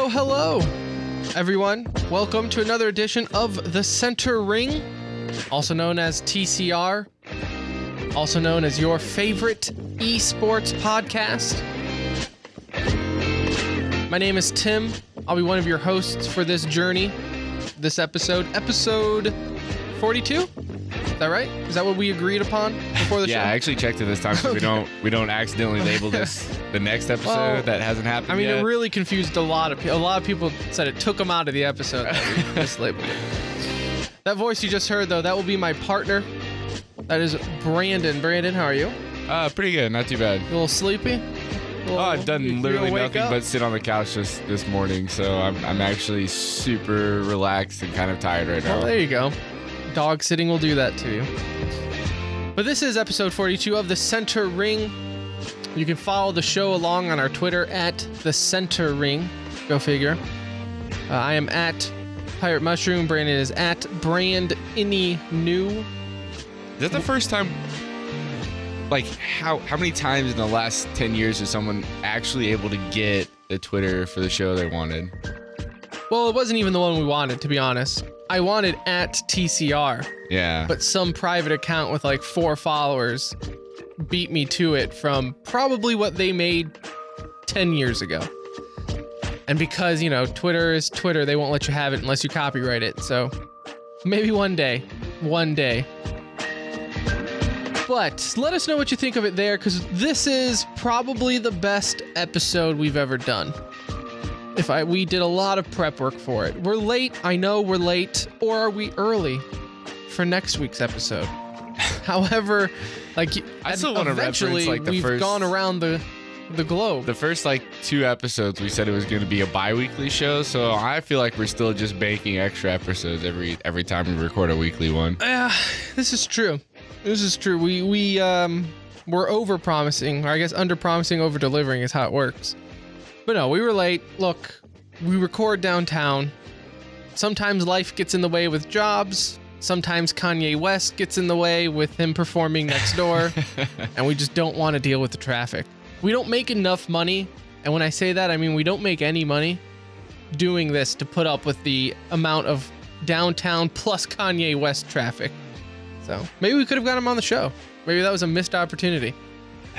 Hello, everyone. Welcome to another edition of The Center Ring, also known as TCR, also known as your favorite esports podcast. My name is Tim. I'll be one of your hosts for this journey, this episode 42. Is that right? Is that what we agreed upon before the show? Yeah, I actually checked it this time so we don't accidentally label this the next episode that hasn't happened yet. It really confused a lot of people. A lot of people said it took them out of the episode that we mislabeled it. That voice you just heard, though, that will be my partner. That is Brandon. Brandon, how are you? Pretty good. Not too bad. A little sleepy? I've done literally nothing but sit on the couch this morning, so I'm actually super relaxed and kind of tired right now. Well, there you go. Dog sitting will do that to you. But this is episode 42 of The Center Ring. You can follow the show along on our Twitter at The Center Ring. Go figure. I am at Pirate Mushroom. Brandon is at BrandInnyNew. Is that the first time? Like, how many times in the last 10 years is someone actually able to get a Twitter for the show they wanted? Well, it wasn't even the one we wanted, to be honest. I wanted at TCR. Yeah. But some private account with like 4 followers beat me to it from probably what they made 10 years ago. And because, you know, Twitter is Twitter, they won't let you have it unless you copyright it. So maybe one day. But let us know what you think of it there, because this is probably the best episode we've ever done. We did a lot of prep work for it. We're late. I know we're late. Or are we early for next week's episode? However, like, I still want to reference like we've gone around the globe. The first 2 episodes, we said it was going to be a bi-weekly show, so I feel like we're still just banking extra episodes every time we record a weekly one. This is true. We're over-promising, or I guess under-promising, over-delivering is how it works. But no, we were late. Look, we record downtown. Sometimes life gets in the way with jobs. Sometimes Kanye West gets in the way with him performing next door. And we just don't want to deal with the traffic. We don't make enough money. And when I say that, I mean we don't make any money doing this to put up with the amount of downtown plus Kanye West traffic. So maybe we could have got him on the show. Maybe that was a missed opportunity.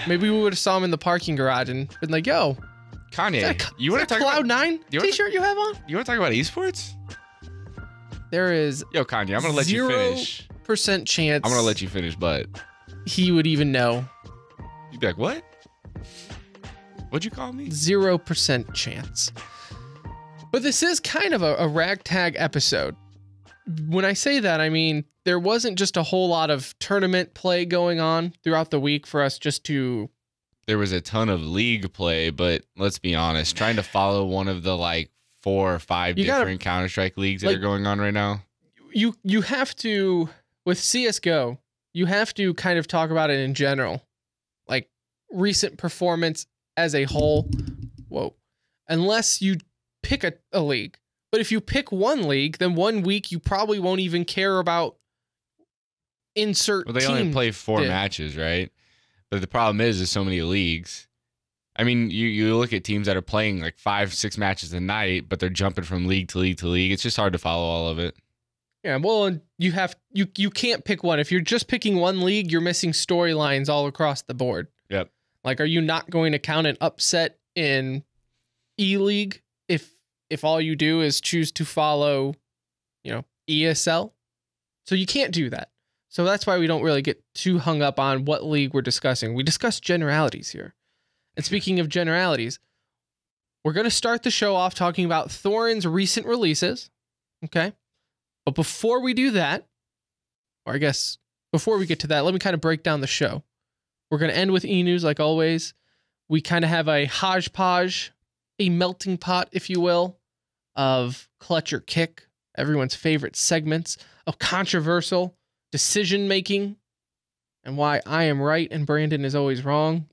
Maybe we would have saw him in the parking garage and been like, yo, Kanye, you want to talk about Cloud9 t-shirt you have on? You want to talk about esports? There is Kanye, I'm going to let you finish. 0% chance. I'm going to let you finish, but he would even know. You'd be like, what? What'd you call me? 0% chance. But this is kind of a ragtag episode. When I say that, I mean, there wasn't just a whole lot of tournament play going on throughout the week for us just to... There was a ton of league play, but let's be honest, trying to follow one of the 4 or 5 different Counter-Strike leagues that are going on right now. You have to, with CSGO, you have to kind of talk about it in general. Like recent performance as a whole. Whoa. Unless you pick a league. But if you pick one league, then 1 week you probably won't even care about insert team. Well, they only play 4 matches, right? But the problem is there's so many leagues. I mean, you look at teams that are playing 5-6 matches a night, but they're jumping from league to league to league. It's just hard to follow all of it. Yeah, well, and you can't pick one. If you're just picking one league, you're missing storylines all across the board. Yep. Are you not going to count an upset in E-League if all you do is choose to follow, ESL? So you can't do that. So that's why we don't really get too hung up on what league we're discussing. We discuss generalities here. And speaking of generalities, we're going to start the show off talking about Thorin's recent releases. Okay? But before we do that, or I guess before we get to that, let me kind of break down the show. We're going to end with e-news like always. We kind of have a hodgepodge, a melting pot, if you will, of Clutch or Kick, everyone's favorite segments of controversial decision-making and why I am right and Brandon is always wrong,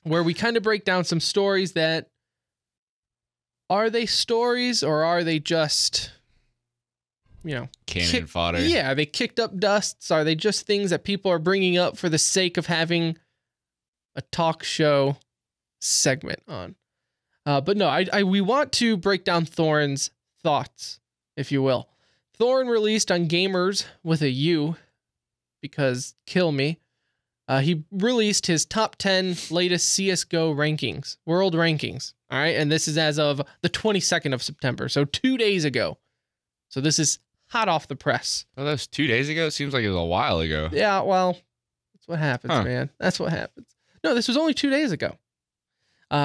where we kind of break down some stories that, are they stories or are they just cannon fodder. Yeah, they kicked up dusts. Are they just things that people are bringing up for the sake of having a talk show segment on? But no, we want to break down Thorin's thoughts, if you will. Thorin released on Gamers with a U, because kill me. He released his top 10 latest CSGO rankings, world rankings. All right. And this is as of the 22nd of September. So 2 days ago. So this is hot off the press. Oh, that was 2 days ago? It seems like it was a while ago. Yeah. Well, that's what happens, man. That's what happens. No, this was only 2 days ago.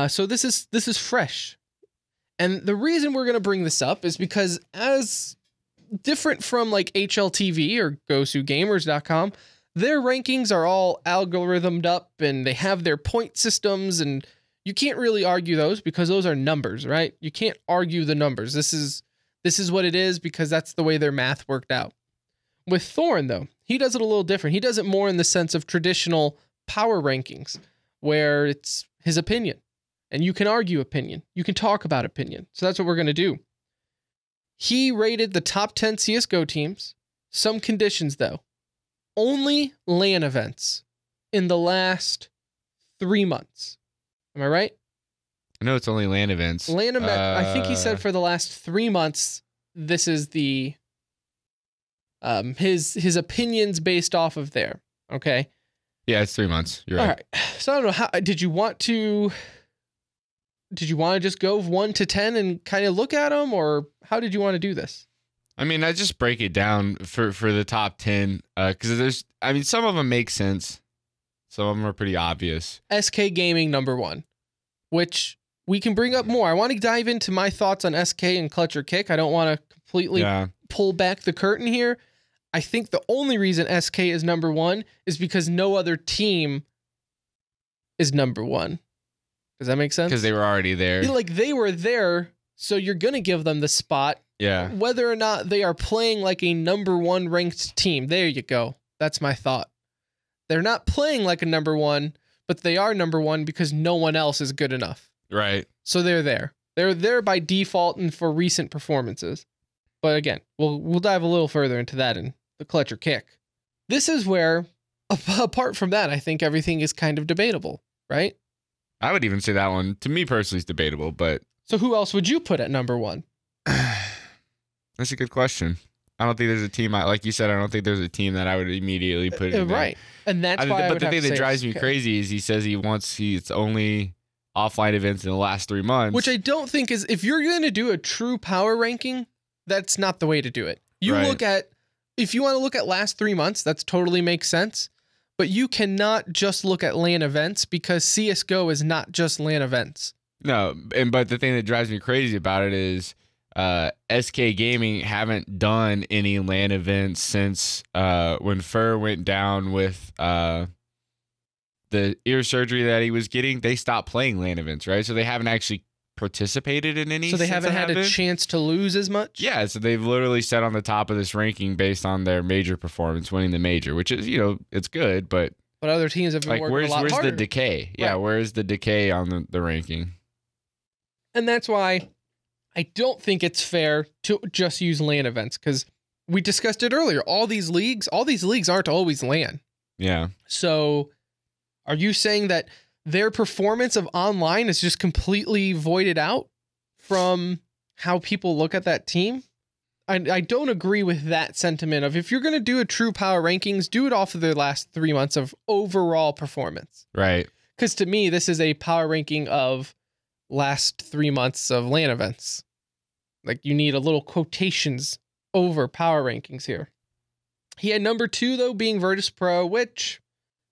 So this is fresh. And the reason we're going to bring this up is because, as different from like HLTV or GoSuGamers.com, their rankings are all algorithmed up and they have their point systems, and you can't really argue those because those are numbers, right? You can't argue the numbers. This is what it is because that's the way their math worked out. With Thorin, though, he does it a little different. He does it more in the sense of traditional power rankings, where it's his opinion. And you can argue opinion. You can talk about opinion. So that's what we're going to do. He rated the top 10 CSGO teams. Some conditions, though. Only LAN events in the last 3 months. Am I right? I know it's only LAN events. LAN event. I think he said for the last 3 months, this is the his opinions based off of there. Okay. Yeah, it's 3 months. You're right. All right. So I don't know, how did you want to just go 1 to 10 and kind of look at them, or how did you want to do this? I mean, I just break it down for the top 10 because some of them make sense. Some of them are pretty obvious. SK Gaming number 1, which we can bring up more. I want to dive into my thoughts on SK and Clutch or Kick. I don't want to completely pull back the curtain here. I think the only reason SK is number 1 is because no other team is number 1. Does that make sense? Because they were already there. Like, they were there, so you're going to give them the spot. Yeah. Whether or not they are playing like a number 1 ranked team. There you go. That's my thought. They're not playing like a number 1, but they are number 1 because no one else is good enough. Right. So they're there. They're there by default and for recent performances. But again, we'll dive a little further into that in the Clutch or Kick. This is where, apart from that, I think everything is kind of debatable, right? I would even say that one, to me personally, is debatable, but... So who else would you put at number 1? That's a good question. I don't think there's a team, like you said, I don't think there's a team that I would immediately put in there. Right. And that's why But the thing that drives me crazy is he says it's only offline events in the last 3 months. Which I don't think is, if you're going to do a true power ranking, that's not the way to do it. If you want to look at last 3 months, that's totally makes sense. But you cannot just look at LAN events because CSGO is not just LAN events. No, but the thing that drives me crazy about it is SK Gaming haven't done any LAN events since when Fur went down with the ear surgery that he was getting. They stopped playing LAN events, right? So they haven't actually participated in any. So they haven't had a chance to lose as much? Yeah, so they've literally set on the top of this ranking based on their major performance, winning the major, which is, it's good, but other teams have been working a lot harder. Where's the decay? Yeah, right. Where's the decay on the ranking? And that's why I don't think it's fair to just use LAN events, because we discussed it earlier. All these leagues aren't always LAN. Yeah. So are you saying that their performance of online is just completely voided out from how people look at that team? I don't agree with that sentiment of, if you're going to do a true power rankings, do it off of their last 3 months of overall performance. Right. Because to me, this is a power ranking of last 3 months of LAN events. Like, you need a little quotations over power rankings here. He had number 2, though, being Virtus Pro, which...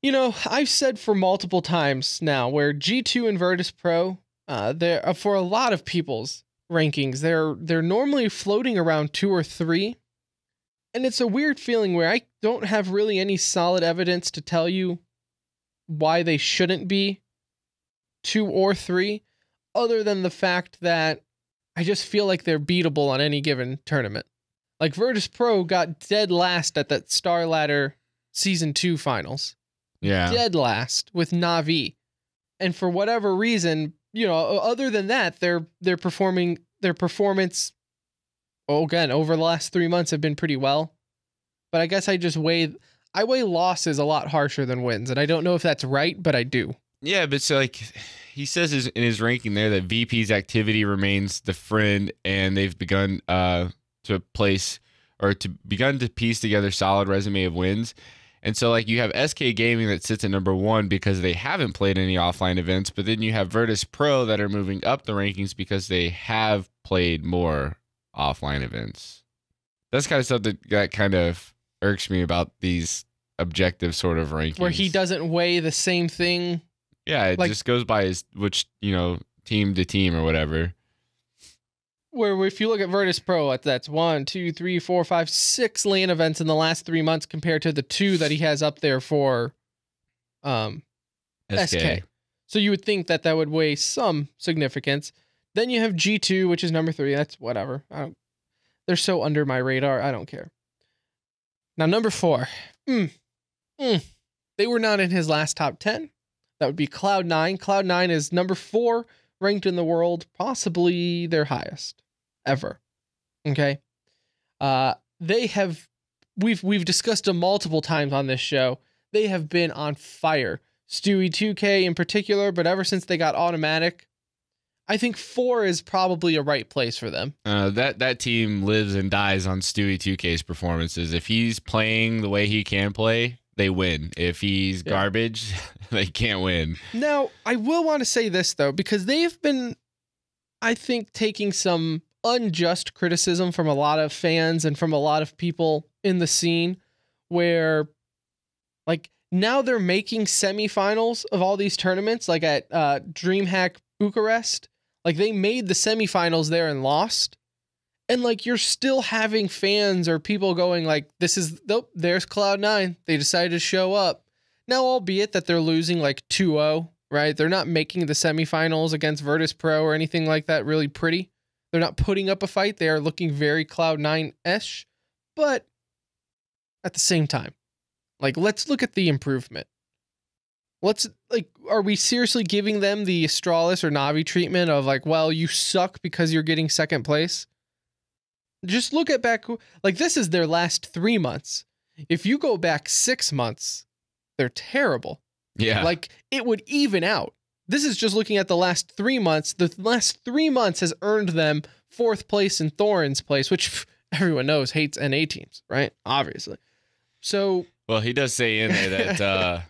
I've said for multiple times now where G2 and Virtus Pro, they're for a lot of people's rankings, they're normally floating around 2 or 3. And it's a weird feeling where I don't have really any solid evidence to tell you why they shouldn't be 2 or 3, other than the fact that I just feel like they're beatable on any given tournament. Like, Virtus Pro got dead last at that Star Ladder Season 2 finals. Yeah. Dead last with Na'Vi. And for whatever reason, other than that, their performance again, over the last 3 months have been pretty well. But I guess I weigh losses a lot harsher than wins. And I don't know if that's right, but I do. Yeah, but so like he says in his ranking there that VP's activity remains the friend, and they've begun to piece together solid resume of wins. And so like you have SK Gaming that sits at number 1 because they haven't played any offline events, but then you have Virtus Pro that are moving up the rankings because they have played more offline events. That's kind of something that kind of irks me about these objective sort of rankings. Where he doesn't weigh the same thing. Yeah, it just goes by his team to team or whatever. Where if you look at Virtus Pro, that's 1, 2, 3, 4, 5, 6 LAN events in the last 3 months compared to the 2 that he has up there for SK. So you would think that would weigh some significance. Then you have G2, which is number 3. That's whatever. They're so under my radar. I don't care. Now, number 4. They were not in his last top 10. That would be Cloud9. Cloud9 is number 4 ranked in the world, possibly their highest ever. Okay. We've discussed them multiple times on this show. They have been on fire. Stewie 2K in particular, but ever since they got automatic, I think 4 is probably a right place for them. That team lives and dies on Stewie 2K's performances. If he's playing the way he can play, they win. If he's garbage, they can't win. Now, I will want to say this, though, because they've been, I think, taking some unjust criticism from a lot of fans and from a lot of people in the scene where, like, now they're making semifinals of all these tournaments, like at DreamHack Bucharest. Like, they made the semifinals there and lost. And, like, you're still having fans or people going, like, there's Cloud9. They decided to show up. Now, albeit that they're losing, like, 2-0, right? They're not making the semifinals against Virtus Pro or anything like that really pretty. They're not putting up a fight. They are looking very Cloud9-ish. But at the same time, like, let's look at the improvement. Are we seriously giving them the Astralis or Navi treatment of, like, well, you suck because you're getting second place? Just look at back, like, this is their last 3 months. If you go back 6 months, they're terrible. Yeah. Like, it would even out. This is just looking at the last 3 months. The last 3 months has earned them 4th place in Thorin's place, which everyone knows hates NA teams, right? Obviously. So. Well, he does say in there that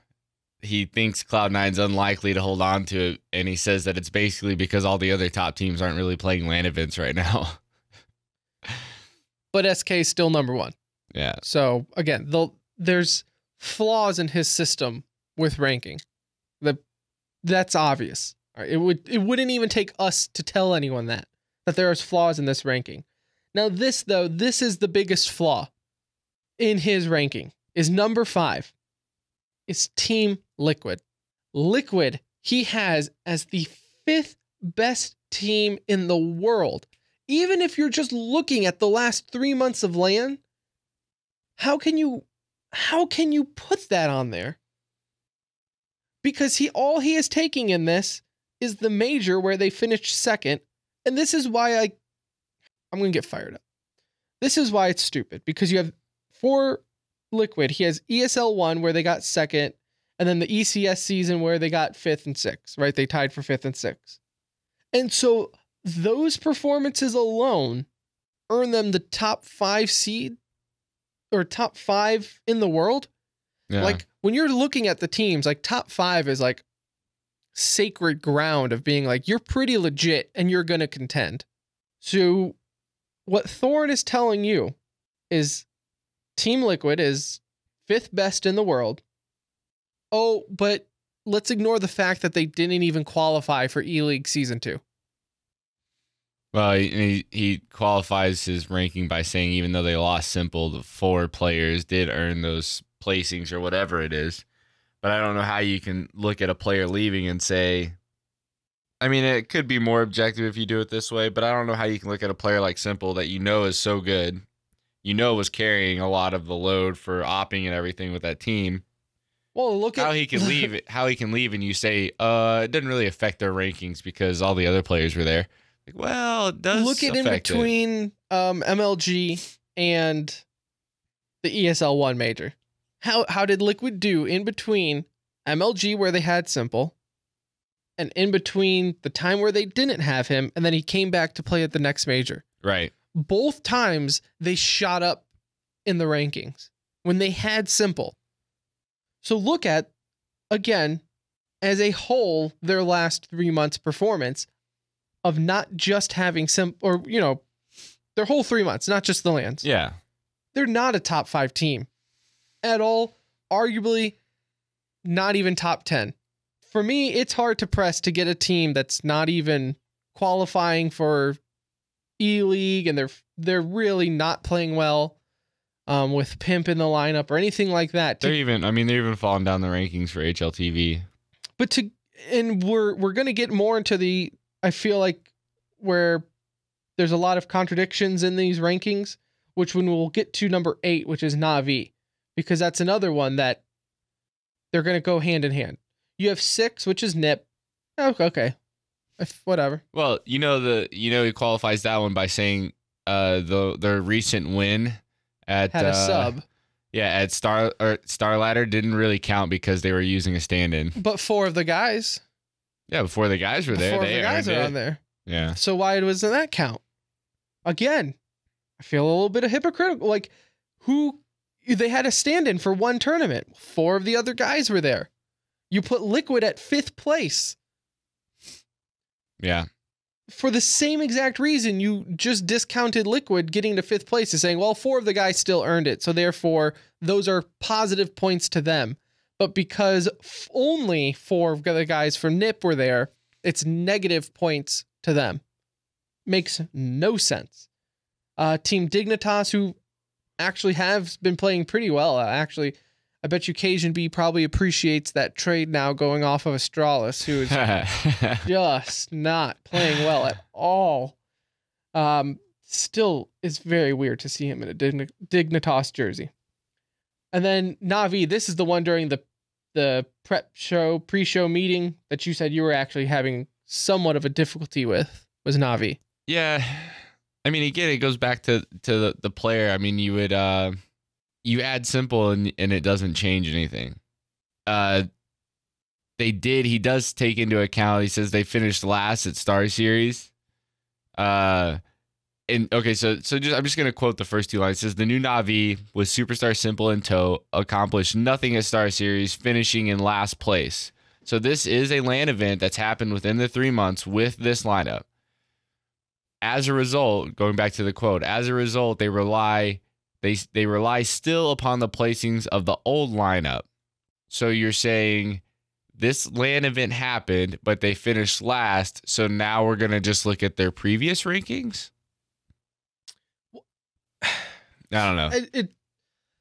he thinks Cloud9's unlikely to hold on to it, and he says that it's basically because all the other top teams aren't really playing LAN events right now. But SK is still number 1. Yeah. So, again, there's flaws in his system with ranking. That's obvious. All right, it wouldn't even take us to tell anyone that there's flaws in this ranking. Now, this is the biggest flaw in his ranking, is number 5. It's Team Liquid. Liquid, he has as the 5th best team in the world. Even if you're just looking at the last 3 months of LAN, how can you put that on there? Because all he is taking in this is the major where they finished 2nd, and this is why I'm going to get fired up. This is why it's stupid, because you have for Liquid, he has ESL 1 where they got 2nd, and then the ECS season where they got 5th and 6th, right? They tied for 5th and 6th. And so those performances alone earn them the top 5 seed or top 5 in the world. Yeah. Like, when you're looking at the teams, like, top 5 is like sacred ground of being like, you're pretty legit and you're going to contend. So what Thorin is telling you is Team Liquid is 5th best in the world. Oh, but let's ignore the fact that they didn't even qualify for E-League Season 2. Well, he qualifies his ranking by saying even though they lost Simple, the 4 players did earn those placings or whatever it is. But I don't know how you can look at a player leaving and say, I mean, it could be more objective if you do it this way, but I don't know how you can look at a player like Simple that you know is so good, you know was carrying a lot of the load for opping and everything with that team. Well, look at how he can leave and you say, it didn't really affect their rankings because all the other players were there. Like, well, it does look at in affect it. between MLG and the ESL 1 major. How did Liquid do in between MLG where they had Simple and in between the time where they didn't have him and then he came back to play at the next major? Right. Both times they shot up in the rankings when they had Simple. So look at, again, as a whole, their last 3 months performance of not just having or, you know, their whole 3 months, not just the lands. Yeah. They're not a top 5 team at all. Arguably not even top 10. For me, it's hard to press to get a team that's not even qualifying for E-League and they're really not playing well with Pimp in the lineup or anything like that. They're even falling down the rankings for HLTV. But we're going to get more into I feel like where there's a lot of contradictions in these rankings, which when we'll get to number 8, which is Na'Vi, because that's another one that they're going to go hand in hand. You have 6, which is Nip. Oh, okay. Whatever. Well, he qualifies that one by saying their recent win at had a sub. Yeah, at Star Ladder didn't really count because they were using a stand-in. But 4 of the guys. Yeah, before the guys were there, 4 of the guys are on there. Yeah. So why doesn't that count? Again, I feel a little bit of hypocritical. Like, they had a stand-in for 1 tournament. 4 of the other guys were there. You put Liquid at 5th place. Yeah. For the same exact reason, you just discounted Liquid getting to 5th place and saying, well, 4 of the guys still earned it. So therefore, those are positive points to them. But because only 4 of the guys from NIP were there, it's negative points to them. Makes no sense. Team Dignitas, who actually have been playing pretty well. I bet you Cajun B probably appreciates that trade now going off of Astralis, who is just not playing well at all. Still, it's very weird to see him in a Dignitas jersey. And then Na'Vi, this is the one during the pre-show meeting that you said you were actually having somewhat of a difficulty with, was Na'Vi. Yeah. I mean, again, it goes back to the player. I mean, you would... you add Simple and it doesn't change anything. He does take into account, he says they finished last at Star Series. So I'm just going to quote the first 2 lines. It says, the new Na'Vi with Superstar Simple in tow accomplished nothing at Star Series, finishing in last place. So this is a LAN event that's happened within the 3 months with this lineup. As a result, going back to the quote, as a result, they rely still upon the placings of the old lineup. So you're saying this LAN event happened, but they finished last. So now we're going to just look at their previous rankings? I don't know.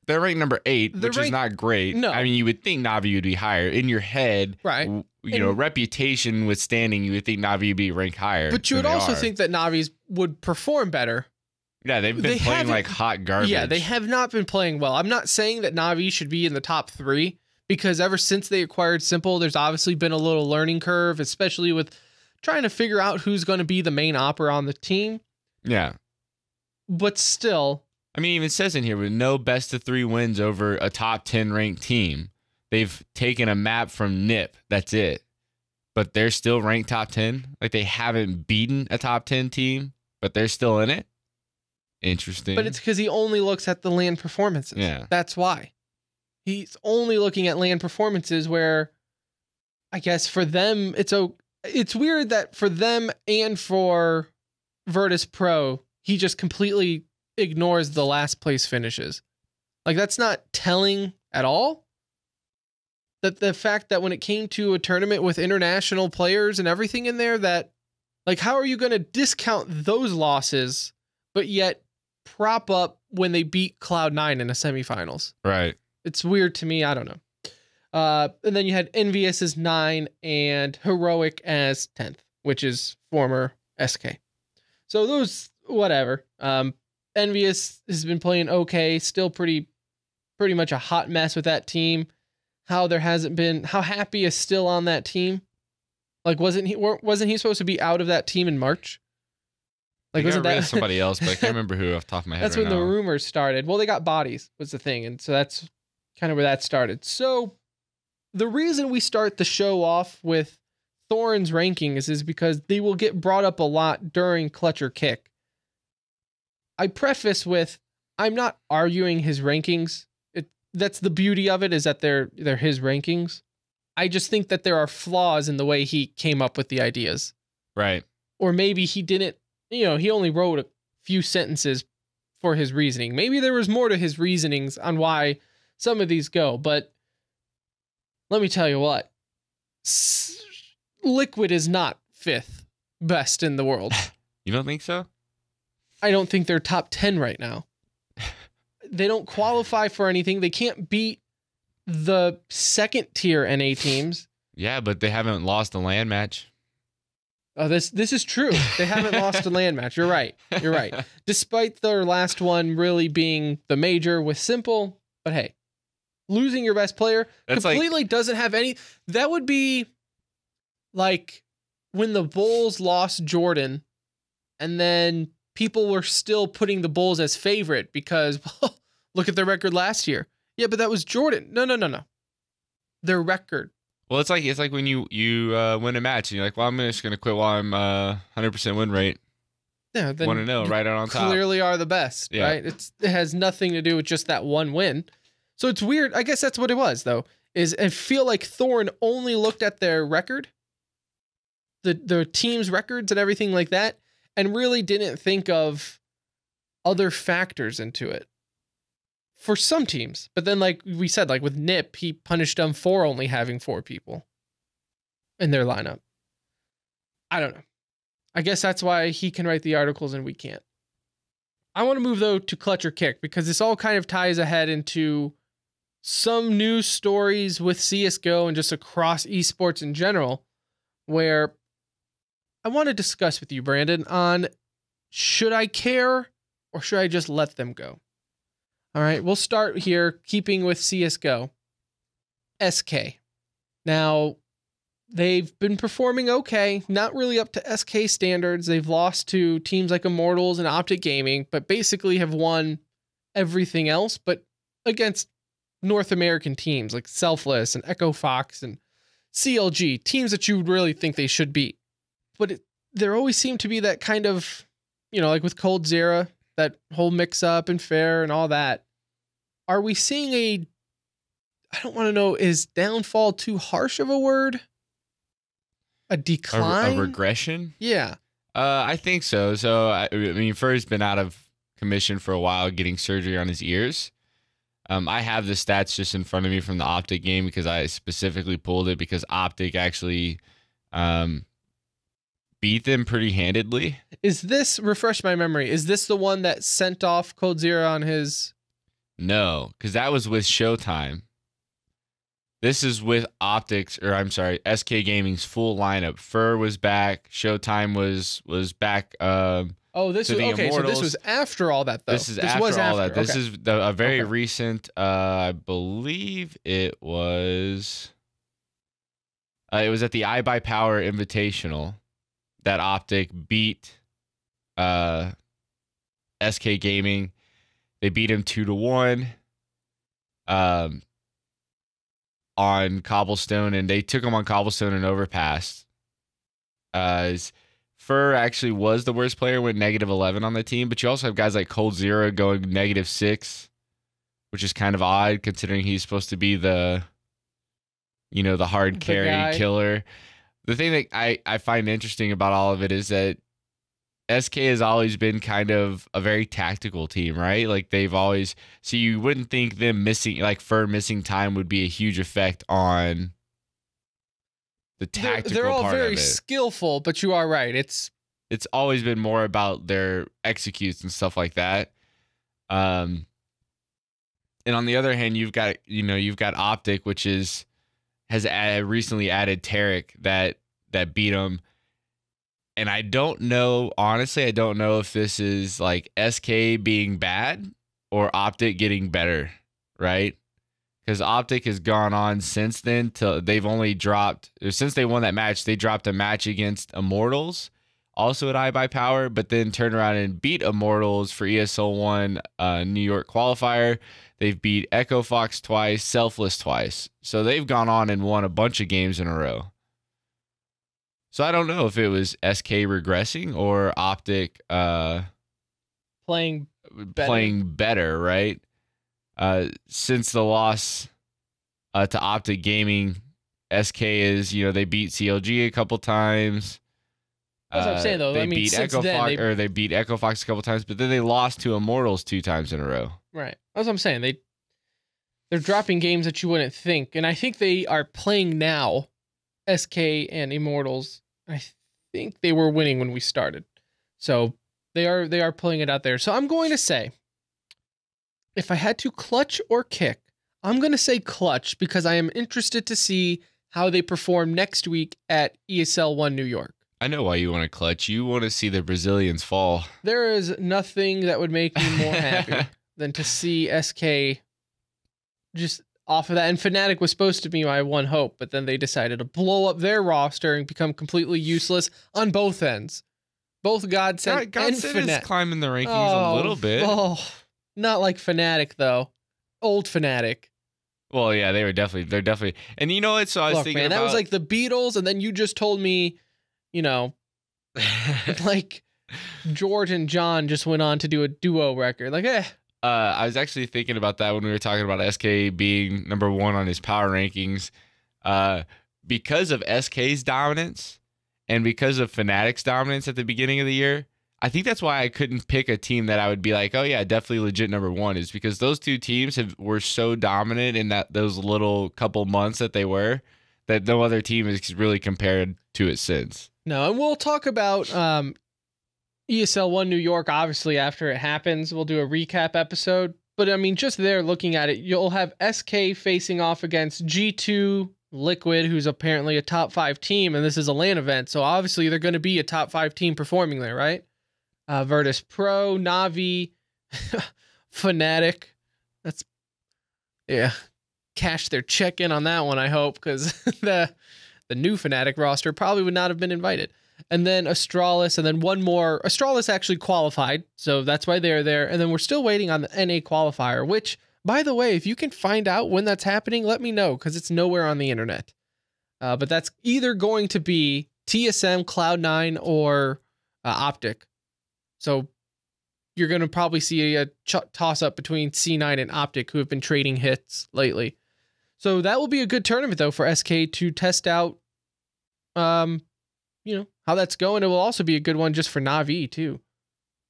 They're ranked number 8, which is not great. No. I mean, you would think Na'Vi would be higher. In your head, right? Reputation withstanding, you would think Na'Vi would be ranked higher. But you would also think that Na'Vis would perform better. Yeah, they've been playing like hot garbage. Yeah, they have not been playing well. I'm not saying that Na'Vi should be in the top 3 because ever since they acquired Simple, there's obviously been a little learning curve, especially with trying to figure out who's going to be the main opera on the team. Yeah. But still. I mean, even says in here, with no best of 3 wins over a top 10 ranked team, they've taken a map from NIP. That's it. But they're still ranked top 10. Like, they haven't beaten a top 10 team, but they're still in it. Interesting. But it's because he only looks at the LAN performances. Yeah. That's why. He's only looking at LAN performances where, I guess for them, it's weird that for them and for Virtus Pro, he just completely ignores the last place finishes. Like, that's not telling at all. That the fact that when it came to a tournament with international players and everything in there, that, like, how are you going to discount those losses, but yet prop up when they beat Cloud9 in the semifinals? Right. It's weird to me. I don't know. And then you had Envious as 9 and Heroic as 10th, which is former SK. So those, whatever. Envious has been playing okay, still pretty much a hot mess with that team. How Happy is still on that team. Like, wasn't he supposed to be out of that team in March? Like, They got wasn't rid of that somebody else, but I can't remember who off the top of my head. that's right when the now. rumors started. Well, they got bodies was the thing, and so that's kind of where that started. So the reason we start the show off with Thorin's rankings is because they will get brought up a lot during Clutch or Kick. I preface with, I'm not arguing his rankings. That's the beauty of it, is that they're his rankings. I just think that there are flaws in the way he came up with the ideas. Right. Or maybe he didn't, he only wrote a few sentences for his reasoning. Maybe there was more to his reasonings on why some of these go, but let me tell you what. Liquid is not 5th best in the world. You don't think so? I don't think they're top 10 right now. They don't qualify for anything. They can't beat the 2nd tier NA teams. Yeah, but they haven't lost a LAN match. Oh, this is true. They haven't lost a LAN match. You're right. You're right. Despite their last one really being the major with Simple, but hey, losing your best player completely doesn't have any. That would be like when the Bulls lost Jordan, and then people were still putting the Bulls as favorite because, well, look at their record last year. Yeah, but that was Jordan. No. Their record. Well, it's like when you win a match and you're like, well, I'm just gonna quit while I'm 100% win rate. Yeah, then 1-0, right out on top. Clearly are the best, Yeah. right? It has nothing to do with just that one win. So it's weird. I guess that's what it was, though. Is I feel like Thorin only looked at their record, the team's records and everything like that, and really didn't think of other factors into it. For some teams. But then, like we said, like with Nip, he punished them for only having 4 people in their lineup. I don't know. I guess that's why he can write the articles and we can't. I want to move, though, to Clutch or Kick, because this all kind of ties ahead into some news stories with CSGO and just across esports in general, where I want to discuss with you, Brandon, on should I care or should I just let them go? All right, we'll start here, keeping with CSGO. SK. Now, they've been performing okay, not really up to SK standards. They've lost to teams like Immortals and Optic Gaming, but basically have won everything else, but against North American teams like Selfless and Echo Fox and CLG, teams that you would really think they should beat. But there always seemed to be that kind of, like with Cold Zera, that whole mix-up and fair and all that. Are we seeing I don't want to know, is downfall too harsh of a word? A decline? A regression? Yeah. I think so. So, I mean, Fur's been out of commission for a while, getting surgery on his ears. I have the stats just in front of me from the Optic game because I specifically pulled it because Optic actually beat them pretty handedly. Is this, refresh my memory, is this the one that sent off Cold Zera on his... No, because that was with Showtime. This is with Optics, or I'm sorry, SK Gaming's full lineup. Fur was back. Showtime was back. This was okay. So this was after all that, though. This after all that. This okay. is a very recent. I believe it was. It was at the iBuyPower Invitational that Optic beat SK Gaming. They beat him 2-1 on Cobblestone, and they took him on Cobblestone and overpassed. Fur actually was the worst player, went -11 on the team, but you also have guys like Cold Zera going -6, which is kind of odd considering he's supposed to be the hard carry killer. The thing that I find interesting about all of it is that SK has always been kind of a very tactical team, right? Like they've always, so you wouldn't think them missing, like Fur missing time would be a huge effect on the tactical they're all part very of it. Skillful, but you are right. It's always been more about their executes and stuff like that. And on the other hand, you've got Optic, which has recently added Tarek that beat him. And I don't know, honestly, I don't know if this is like SK being bad or Optic getting better, right? Because Optic has gone on since then till they've only dropped, since they won that match, they dropped a match against Immortals also at iBuyPower, but then turned around and beat Immortals for ESL 1 New York qualifier. They've beat Echo Fox twice, Selfless twice. So they've gone on and won a bunch of games in a row. So I don't know if it was SK regressing or Optic playing better, right? Since the loss to Optic Gaming, SK is, they beat CLG a couple times. That's what I'm saying, though. They beat Echo Fox, or they beat Echo Fox a couple times, but then they lost to Immortals 2 times in a row. Right. That's what I'm saying. They're dropping games that you wouldn't think, and I think they are playing now. SK and Immortals, I think they were winning when we started, so they are playing it out there. So I'm going to say, if I had to clutch or kick, I'm going to say clutch because I am interested to see how they perform next week at ESL 1 New York. I know why you want to clutch. You want to see the Brazilians fall. There is nothing that would make me more happy than to see SK just off of that. And Fnatic was supposed to be my one hope, but then they decided to blow up their roster and become completely useless on both ends. Both Godsend and Godsend Fnatic is climbing the rankings a little bit. Oh, not like Fnatic, though. Old Fnatic. Well, yeah, they're definitely. And you know what? So I was thinking, that was like the Beatles, and then you just told me, like George and John just went on to do a duo record. Like, I was actually thinking about that when we were talking about SK being number 1 on his power rankings. Because of SK's dominance and because of Fnatic's dominance at the beginning of the year, I think that's why I couldn't pick a team that I would be like, oh yeah, definitely legit number 1, is because those two teams were so dominant in those little couple months that they were, that no other team has really compared to it since. No, and we'll talk about ESL 1 New York, obviously, after it happens. We'll do a recap episode. But, I mean, just there looking at it, you'll have SK facing off against G2 Liquid, who's apparently a top 5 team, and this is a LAN event, so obviously they're going to be a top 5 team performing there, right? Virtus Pro, Na'Vi, Fnatic. That's, cash their check in on that one, I hope, because the new Fnatic roster probably would not have been invited. And then Astralis, and then one more. Astralis actually qualified, so that's why they're there. And then we're still waiting on the NA qualifier, which, by the way, if you can find out when that's happening, let me know, because it's nowhere on the internet. But that's either going to be TSM, Cloud9, or Optic. So you're going to probably see a toss-up between C9 and Optic, who have been trading hits lately. So that will be a good tournament, though, for SK to test out, how that's going. It will also be a good one just for Na'Vi, too.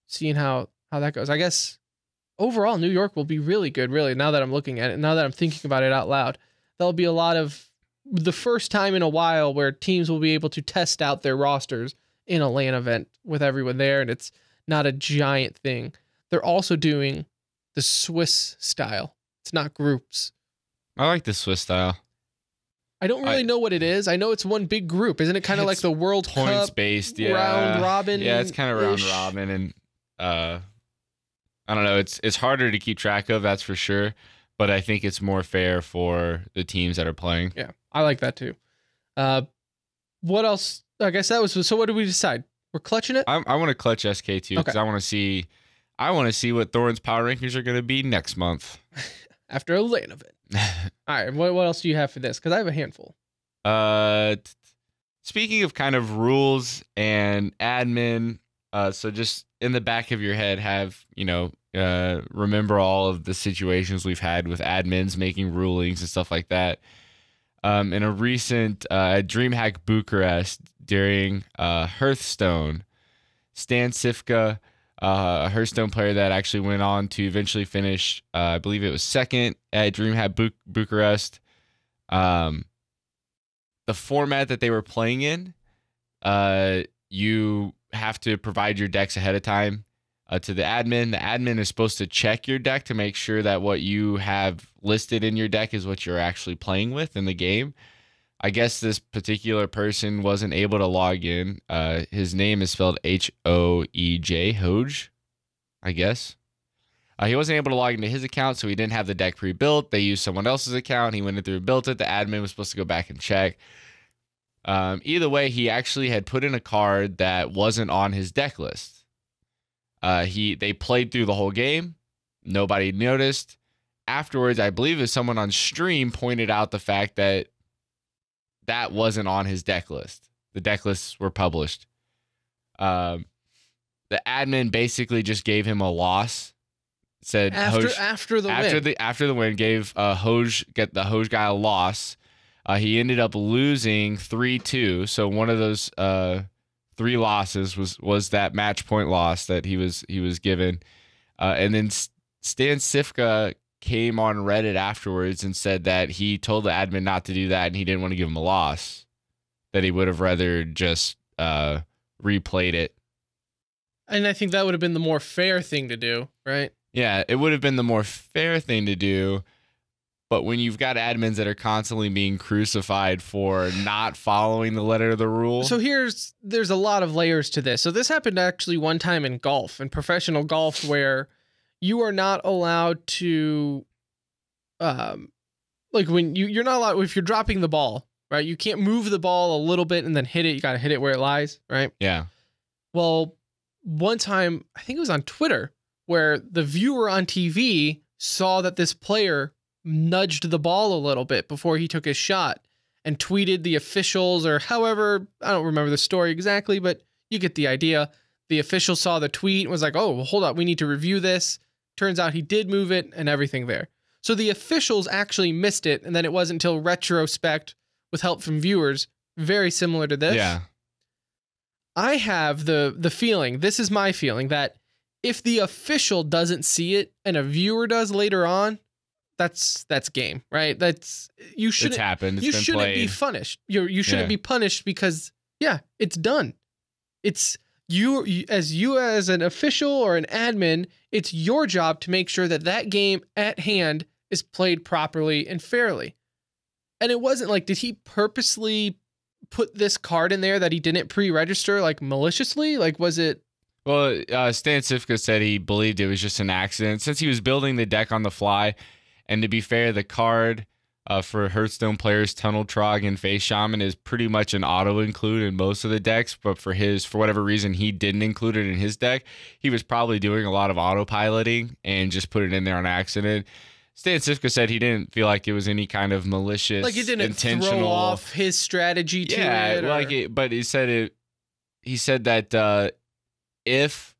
Seeing how that goes. I guess overall, New York will be really good, really, now that I'm looking at it, now that I'm thinking about it out loud. There'll be a lot of the first time in a while where teams will be able to test out their rosters in a LAN event with everyone there, and it's not a giant thing. They're also doing the Swiss style. It's not groups. I like the Swiss style. I don't really know what it is. I know it's one big group. Isn't it kind of like the World points Cup based, round robin? Yeah, it's kind of round robin, and I don't know. It's harder to keep track of, that's for sure. But I think it's more fair for the teams that are playing. Yeah, I like that too. What else? I guess that was. So what did we decide? We're clutching it. I want to clutch SK too, because I want to see what Thorin's power rankings are going to be next month after a LAN event. All right, what else do you have for this? Because I have a handful. Speaking of kind of rules and admin, so just in the back of your head, have remember all of the situations we've had with admins making rulings and stuff like that. In a recent DreamHack Bucharest during Hearthstone, Stan Sifka, a Hearthstone player that actually went on to eventually finish, I believe it was second at DreamHack Bucharest. The format that they were playing in, you have to provide your decks ahead of time to the admin. The admin is supposed to check your deck to make sure that what you have listed in your deck is what you're actually playing with in the game. I guess this particular person wasn't able to log in. His name is spelled Hoej, Hoej, I guess. He wasn't able to log into his account, so he didn't have the deck pre-built. They used someone else's account. He went in through and built it. The admin was supposed to go back and check. Either way, he actually had put in a card that wasn't on his deck list. They played through the whole game. Nobody noticed. Afterwards, I believe it was someone on stream pointed out the fact that that wasn't on his deck list. The deck lists were published. The admin basically just gave him a loss. Said after the win gave the Hoj guy a loss. He ended up losing 3-2. So one of those 3 losses was that match point loss that he was given. And then Stan Cifka came on Reddit afterwards and said that he told the admin not to do that and he didn't want to give him a loss. That he would have rather just replayed it. And I think that would have been the more fair thing to do, right? Yeah, it would have been the more fair thing to do. But when you've got admins that are constantly being crucified for not following the letter of the rule. So there's a lot of layers to this. So this happened actually one time in golf, in professional golf, where you are not allowed to, like when you're not allowed, if you're dropping the ball, right? You can't move the ball a little bit and then hit it. You got to hit it where it lies, right? Yeah. Well, one time, I think it was on Twitter, where the viewer on TV saw that this player nudged the ball a little bit before he took his shot and tweeted the officials, or however, I don't remember the story exactly, but you get the idea. The official saw the tweet and was like, oh, well, hold up, we need to review this. Turns out he did move it and everything there. So the officials actually missed it, and then it wasn't until retrospect with help from viewers, very similar to this. Yeah. I have the feeling, this is my feeling, that if the official doesn't see it and a viewer does later on, that's game, right? You shouldn't. It's happened. It's you been shouldn't played. be punished. You shouldn't be punished because it's done. It's you as an official or an admin. It's your job to make sure that game at hand is played properly and fairly. And it wasn't like, did he purposely put this card in there that he didn't pre-register, like maliciously? Like, was it? Well, Stan Cifka said he believed it was just an accident since he was building the deck on the fly. And to be fair, the card for Hearthstone players, Tunnel Trog and Face Shaman, is pretty much an auto include in most of the decks. But for whatever reason, he didn't include it in his deck. He was probably doing a lot of autopiloting and just put it in there on accident. Stan Cifka said he didn't feel like it was any kind of malicious, like it didn't intentional throw off his strategy to it. But he said it. He said that if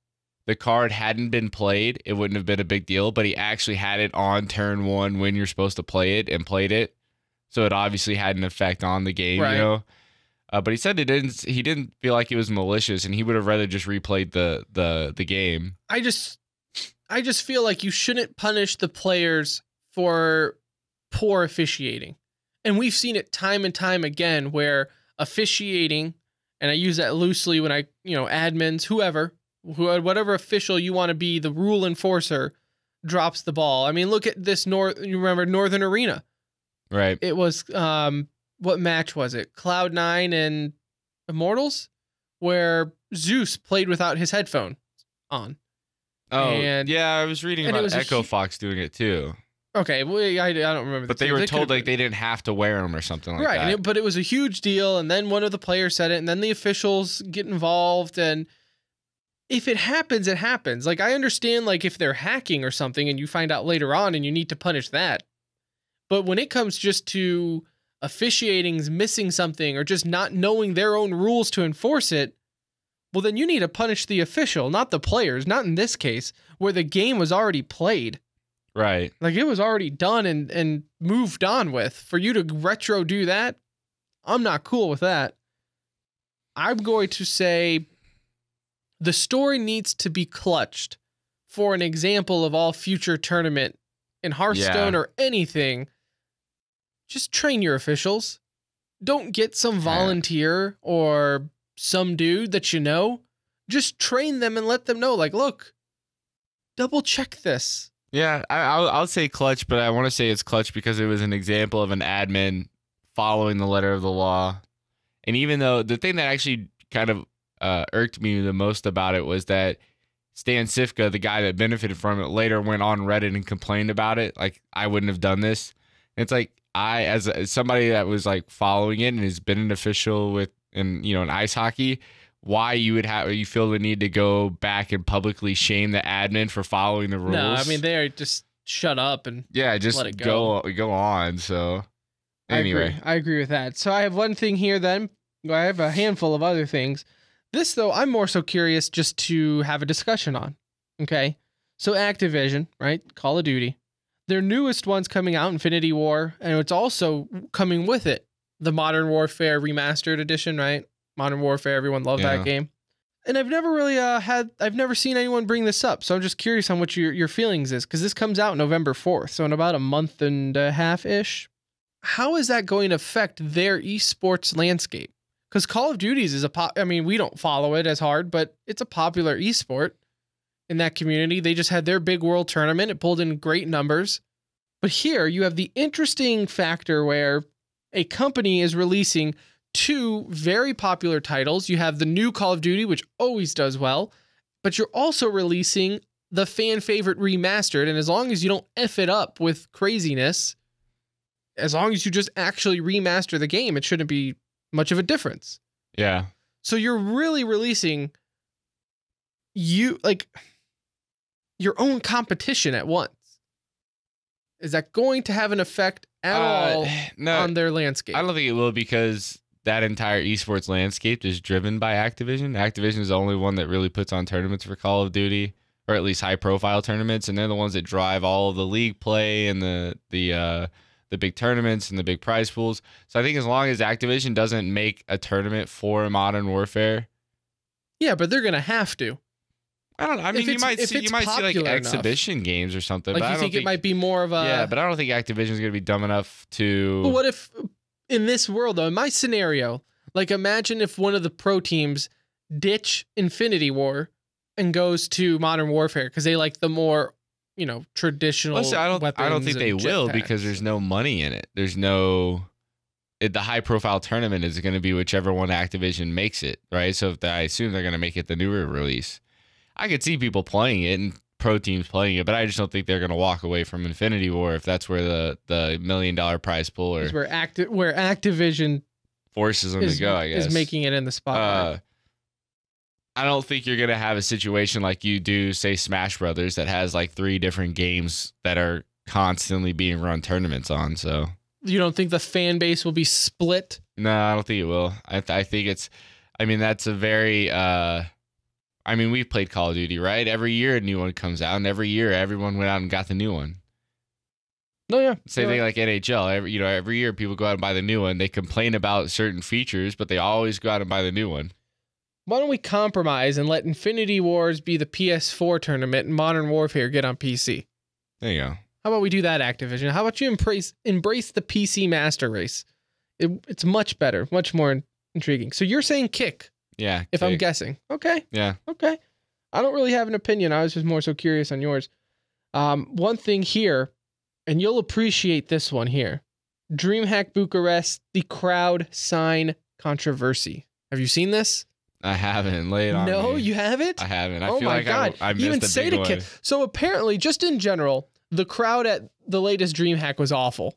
the card hadn't been played, it wouldn't have been a big deal. But he actually had it on turn 1 when you're supposed to play it and played it, so it obviously had an effect on the game, right. You know. But he said he didn't feel like it was malicious, and he would have rather just replayed the game. I just feel like you shouldn't punish the players for poor officiating. And we've seen it time and time again where officiating, and I use that loosely when admins, whatever official you want to be, the rule enforcer, drops the ball. I mean, look at this you remember Northern Arena. Right. It was, what match was it? Cloud9 and Immortals, where Zeus played without his headphone on. Oh, and I was reading about Echo Fox doing it too. Okay, well, I don't remember. But they were told like they didn't have to wear them or something like that. Right, but it was a huge deal, and then one of the players said it, and then the officials get involved, and if it happens, it happens. Like, I understand, like, if they're hacking or something, and you find out later on, and you need to punish that. But when it comes just to officiating's missing something, or just not knowing their own rules to enforce it, well, then you need to punish the official, not the players, not in this case, where the game was already played. Right. Like, it was already done and moved on with. For you to retro do that, I'm not cool with that. I'm going to say the story needs to be clutched for an example of all future tournament in Hearthstone or anything. Just train your officials. Don't get some volunteer or some dude that you know. Just train them and let them know, like, look, double check this. Yeah, I'll say clutch, but I want to say it's clutch because it was an example of an admin following the letter of the law. And even though the thing that actually kind of irked me the most about it was that Stan Cifka, the guy that benefited from it, later went on Reddit and complained about it. Like, I wouldn't have done this. And it's like, as somebody that was like following it and has been an official in ice hockey, why you feel the need to go back and publicly shame the admin for following the rules? No, I mean, they are just shut up and just let it go. go on. So anyway, I agree with that. So I have one thing here then. I have a handful of other things. This, though, I'm more so curious just to have a discussion on. Okay. So Activision, right? Call of Duty. Their newest one's coming out, Infinity War, and it's also coming with it, the Modern Warfare Remastered Edition, right? Modern Warfare, everyone loved that game. And I've never really I've never seen anyone bring this up, so I'm just curious on what your feelings is, because this comes out November 4th, so in about a month and a half-ish. How is that going to affect their esports landscape? Because Call of Duty's is we don't follow it as hard, but it's a popular esport in that community. They just had their big world tournament. It pulled in great numbers. But here you have the interesting factor where a company is releasing two very popular titles. You have the new Call of Duty, which always does well, but you're also releasing the fan favorite remastered. And as long as you don't F it up with craziness, as long as you just actually remaster the game, it shouldn't be much of a difference. Yeah. So you're really releasing your own competition at once. Is that going to have an effect at all on their landscape? I don't think it will, because that entire esports landscape is driven by Activision. Activision is the only one that really puts on tournaments for Call of Duty, or at least high-profile tournaments, and they're the ones that drive all of the league play and the big tournaments and the big prize pools. So I think as long as Activision doesn't make a tournament for Modern Warfare, yeah, but they're gonna have to. I don't know. I mean, you might see like exhibition games or something. Like, but you think it might be more of a... Yeah, but I don't think Activision's going to be dumb enough to... But what if, in this world, though, in my scenario, like, imagine if one of the pro teams ditch Infinity War and goes to Modern Warfare because they like the more, traditional weapons. I don't think they will, because there's no money in it. There's no... The high-profile tournament is going to be whichever one Activision makes it, right? So I assume they're going to make it the newer release. I could see people playing it and pro teams playing it, but I just don't think they're going to walk away from Infinity War if that's where the $1 million prize pool or where Activision forces them to go, I guess, is making it in the spotlight. I don't think you're going to have a situation like you do, say, Smash Brothers, that has like 3 different games that are constantly being run tournaments on. So you don't think the fan base will be split? No, I don't think it will. I think it's... I mean, that's a very... we've played Call of Duty, right? Every year a new one comes out, and every year everyone went out and got the new one. No, yeah. Same thing like NHL. Every year people go out and buy the new one. They complain about certain features, but they always go out and buy the new one. Why don't we compromise and let Infinity Wars be the PS4 tournament and Modern Warfare get on PC? There you go. How about we do that, Activision? How about you embrace the PC master race? It's much better, much more intriguing. So you're saying kick? Yeah. If I'm guessing. Okay. Yeah. Okay. I don't really have an opinion. I was just more so curious on yours. One thing here, and you'll appreciate this one here. DreamHack Bucharest, the crowd sign controversy. Have you seen this? I haven't. Lay it on me. No, you haven't? I haven't. I feel like I missed a big one. So apparently, just in general, the crowd at the latest DreamHack was awful.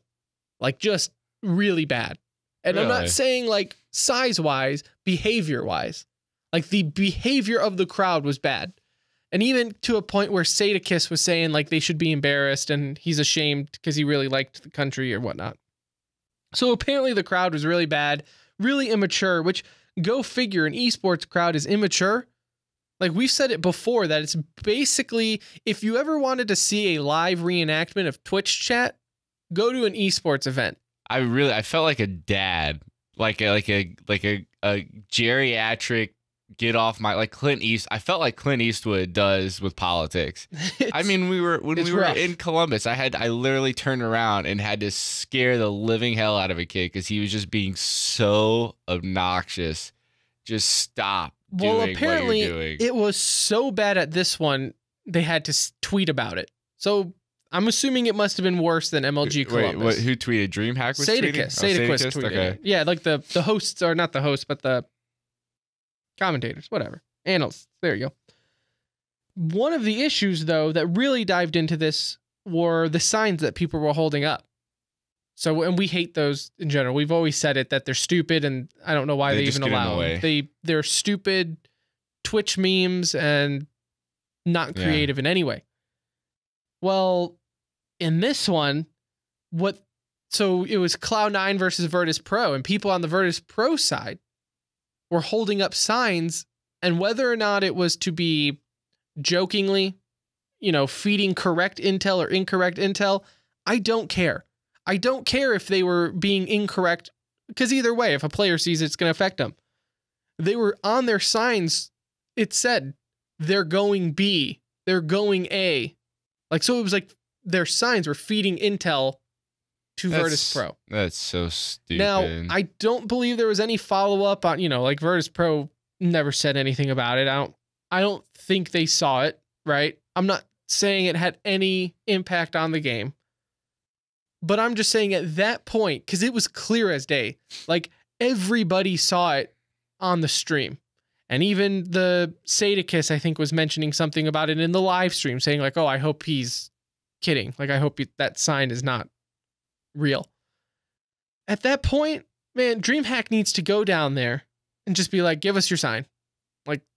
Like, just really bad. And really? I'm not saying like size-wise, behavior-wise. Like, the behavior of the crowd was bad. And even to a point where Sadakis was saying like they should be embarrassed and he's ashamed because he really liked the country or whatnot. So apparently the crowd was really bad, really immature, which, go figure, an esports crowd is immature. Like, we've said it before that it's basically, if you ever wanted to see a live reenactment of Twitch chat, go to an esports event. I felt like a dad, like a geriatric get off my, like Clint East. I felt like Clint Eastwood does with politics. When we were in Columbus, I literally turned around and had to scare the living hell out of a kid because he was just being so obnoxious. Just stop. Well, apparently it was so bad at this one, they had to tweet about it. So I'm assuming it must have been worse than MLG Columbus. Wait, who tweeted? DreamHack was tweeting? Sadakis tweeted. Okay. Yeah, like the hosts, or not the hosts, but the commentators, whatever. Analysts. There you go. One of the issues, though, that really dived into this were the signs that people were holding up. So, and we hate those in general. We've always said it that they're stupid, and I don't know why they even allow them. They're stupid Twitch memes and not creative in any way. Well, in this one, so it was Cloud9 versus Virtus Pro, and people on the Virtus Pro side were holding up signs, and whether or not it was to be jokingly, feeding correct intel or incorrect intel, I don't care. I don't care if they were being incorrect, because either way, if a player sees it, it's going to affect them. They were on their signs. It said they're going B, they're going A. So it was like their signs were feeding intel to Virtus Pro. That's so stupid. Now, I don't believe there was any follow-up on, Virtus Pro never said anything about it. I don't think they saw it, right? I'm not saying it had any impact on the game. But I'm just saying at that point, because it was clear as day, everybody saw it on the stream. And even the Sadicus, I think, was mentioning something about it in the live stream, saying oh, I hope he's kidding. I hope that sign is not real. At that point, man, DreamHack needs to go down there and just be give us your sign.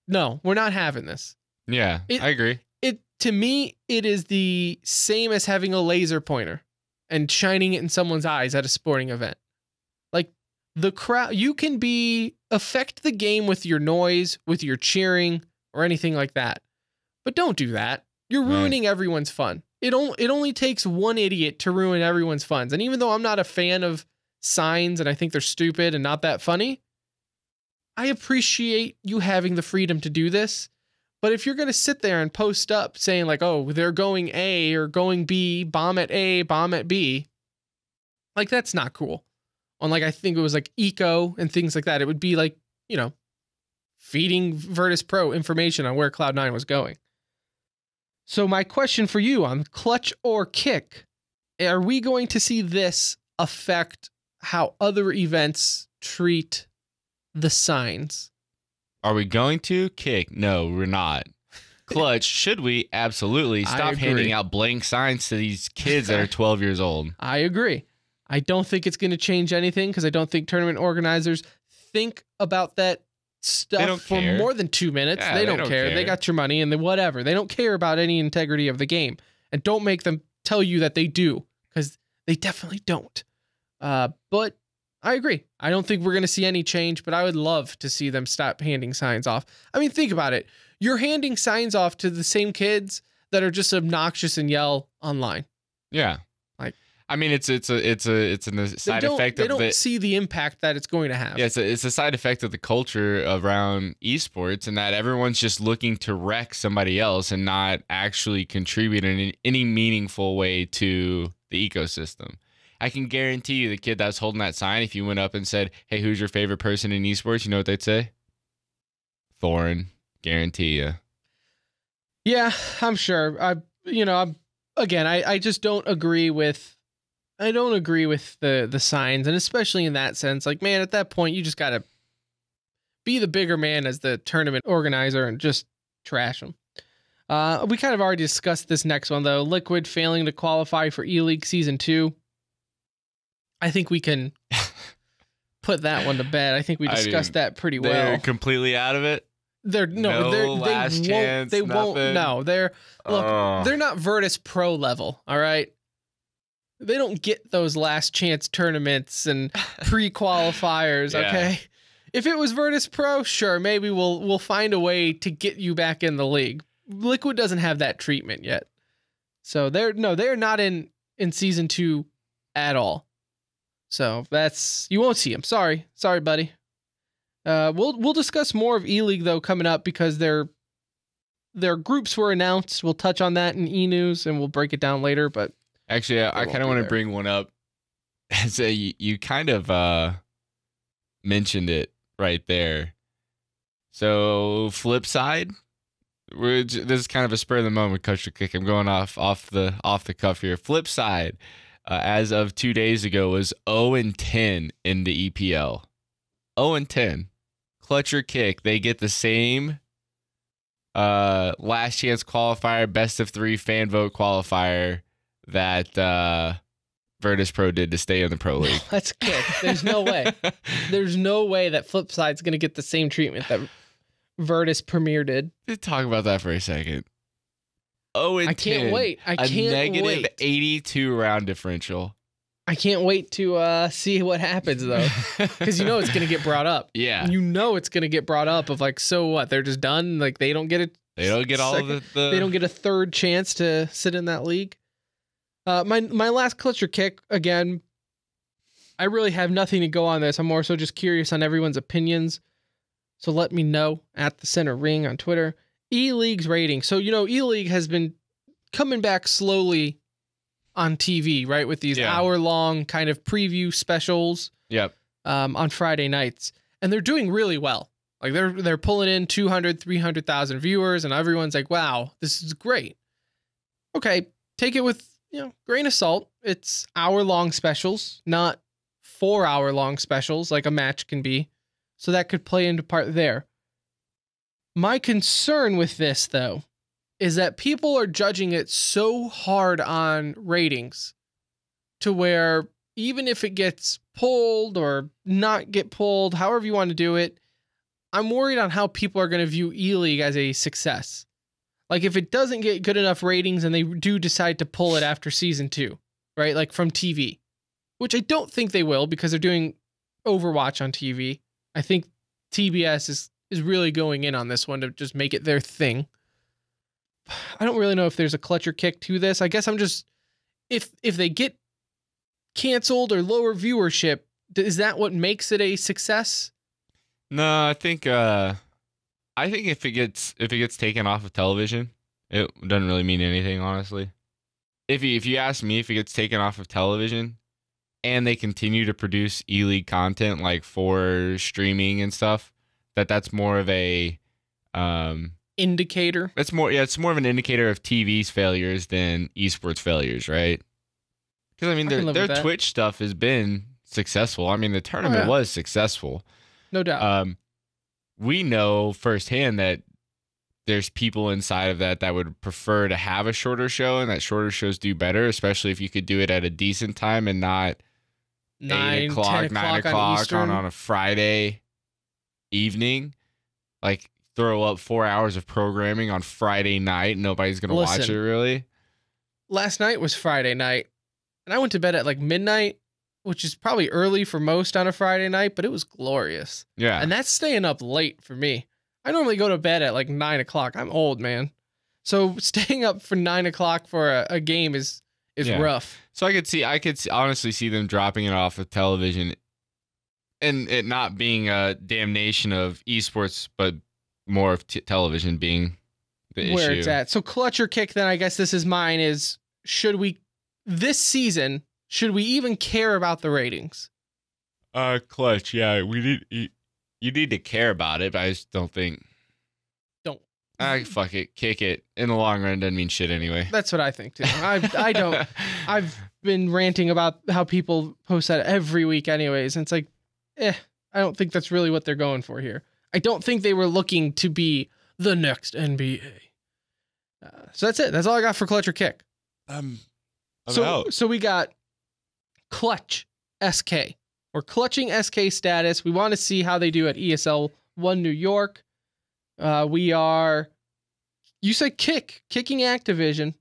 No, we're not having this. Yeah, I agree. To me, it is the same as having a laser pointer and shining it in someone's eyes at a sporting event. The crowd, you can affect the game with your noise, with your cheering, or anything like that. But don't do that. You're ruining everyone's fun. It only takes one idiot to ruin everyone's fun. And even though I'm not a fan of signs and I think they're stupid and not that funny, I appreciate you having the freedom to do this. But if you're going to sit there and post up saying oh, they're going A or going B, bomb at A, bomb at B, that's not cool. On I think it was eco and things like that. It would be feeding Virtus Pro information on where Cloud9 was going. So my question for you on clutch or kick, are we going to see this affect how other events treat the signs? Are we going to kick? No, we're not. Clutch, should we? Absolutely. Stop handing out blank signs to these kids that are 12 years old. I agree. I don't think it's going to change anything because I don't think tournament organizers think about that stuff for more than 2 minutes. Yeah, they don't care. They got your money and whatever. They don't care about any integrity of the game. And don't make them tell you that they do, because they definitely don't. But I agree. I don't think we're going to see any change, but I would love to see them stop handing signs off. I mean, think about it. You're handing signs off to the same kids that are just obnoxious and yell online. Yeah. I mean, it's a side effect. They don't see the impact that it's going to have. Yeah, it's a side effect of the culture around esports, and that everyone's just looking to wreck somebody else and not actually contribute in any meaningful way to the ecosystem. I can guarantee you the kid that's holding that sign, if you went up and said, "Hey, who's your favorite person in esports?" You know what they'd say? Thorin. Guarantee you. Yeah, I'm sure. I just don't agree with. I don't agree with the signs, and especially in that sense, man, at that point, you just got to be the bigger man as the tournament organizer and just trash them. We kind of already discussed this next one, though. Liquid failing to qualify for E-League Season 2. I think we can put that one to bed. I think we discussed that pretty well. They're completely out of it? They won't. No, they're not Virtus Pro level, all right? They don't get those last chance tournaments and pre-qualifiers, okay? If it was Virtus Pro, sure, maybe we'll find a way to get you back in the league. Liquid doesn't have that treatment yet. So they're not in Season 2 at all. So you won't see them. Sorry, buddy. We'll discuss more of E-League though coming up, because their groups were announced. We'll touch on that in E-News and we'll break it down later, but actually, I kind of want to bring one up. So you kind of mentioned it right there. So flip side, this is kind of a spur of the moment culture kick. I'm going off the cuff here. Flip side, as of 2 days ago, was 0-10 in the EPL. 0-10. Clutch or kick, they get the same last chance qualifier, best of 3 fan vote qualifier that Virtus Pro did to stay in the Pro League. That's good. There's no way. There's no way that Flipside's going to get the same treatment that Virtus Premier did. Let's talk about that for a second. Oh, I can't wait. I can't negative wait. 82 round differential. I can't wait to see what happens, though, because you know it's going to get brought up. Yeah. You know it's going to get brought up of like, so what? They're just done? Like, they don't get it. They don't get all of the... They don't get a third chance to sit in that league. My last clutch or kick, again, I really have nothing to go on this. I'm more so just curious on everyone's opinions. So let me know at the center ring on Twitter. E-League's rating. So, you know, E-League has been coming back slowly on TV, right? With these hour-long kind of preview specials. Yep. On Friday nights. And they're doing really well. Like they're pulling in 200, 300,000 viewers and everyone's like, wow, this is great. Okay, take it with, you know, grain of salt. It's hour-long specials, not 4-hour-long specials like a match can be. So that could play into part there. My concern with this, though, is that people are judging it so hard on ratings to where even if it gets pulled or not get pulled, however you want to do it, I'm worried on how people are going to view E-League as a success. Like if it doesn't get good enough ratings and they do decide to pull it after season 2, right? Like from TV, which I don't think they will because they're doing Overwatch on TV. I think TBS is really going in on this one to just make it their thing. I don't really know if there's a clutch or kick to this. I guess I'm just, if they get canceled or lower viewership, is that what makes it a success? No, I think if it gets taken off of television, it doesn't really mean anything, honestly. If you ask me, if it gets taken off of television and they continue to produce E-League content like for streaming and stuff, that's more of a indicator. It's more of an indicator of TV's failures than esports failures, right? Because I mean their Twitch stuff has been successful. I mean the tournament was successful. No doubt. We know firsthand that there's people inside of that would prefer to have a shorter show, and that shorter shows do better, especially if you could do it at a decent time and not 9 o'clock on a Friday evening. Like throw up 4 hours of programming on Friday night. Nobody's going to watch it really. Last night was Friday night, and I went to bed at like midnight, which is probably early for most on a Friday night, but it was glorious. Yeah. And that's staying up late for me. I normally go to bed at like 9 o'clock. I'm old, man. So staying up for 9 o'clock for a game is rough. So I could honestly see them dropping it off of television and it not being a damnation of esports, but more of television being the issue. Where it's at. So clutch or kick, then I guess this is mine, is this season, should we even care about the ratings? Clutch, yeah. You need to care about it, but I just don't think. Don't. Fuck it. Kick it. In the long run, doesn't mean shit anyway. That's what I think, too. I don't. I've been ranting about how people post that every week anyways, and it's like, I don't think that's really what they're going for here. I don't think they were looking to be the next NBA. So that's it. That's all I got for clutch or kick. I'm out. So we got clutch SK. We're clutching SK status. We want to see how they do at ESL 1 New York. You said kicking Activision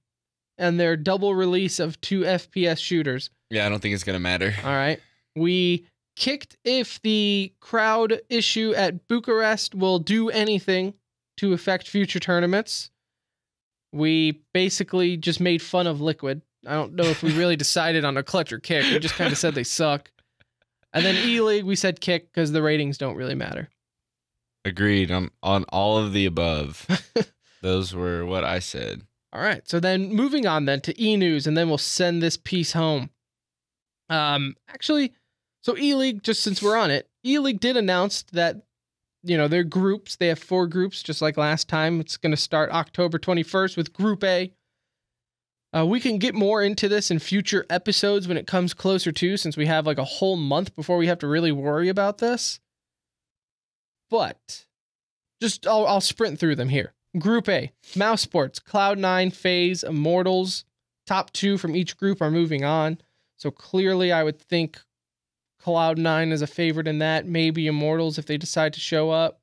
and their double release of 2 FPS shooters. Yeah, I don't think it's going to matter. All right. We kicked if the crowd issue at Bucharest will do anything to affect future tournaments. We basically just made fun of Liquid. I don't know if we really decided on a clutch or kick. We just kind of said they suck. And then E-League, we said kick because the ratings don't really matter. Agreed. I'm on all of the above. Those were what I said. All right. So then moving on then to E-News, and then we'll send this piece home. Actually, so E-League, just since we're on it, E-League did announce that, their groups, they have 4 groups, just like last time. It's going to start October 21st with Group A. We can get more into this in future episodes when it comes closer to, since we have like a whole month before we have to really worry about this. But just I'll sprint through them here. Group A, Mouse Sports, Cloud9, FaZe, Immortals. Top 2 from each group are moving on. So clearly I would think Cloud9 is a favorite in that. Maybe Immortals if they decide to show up.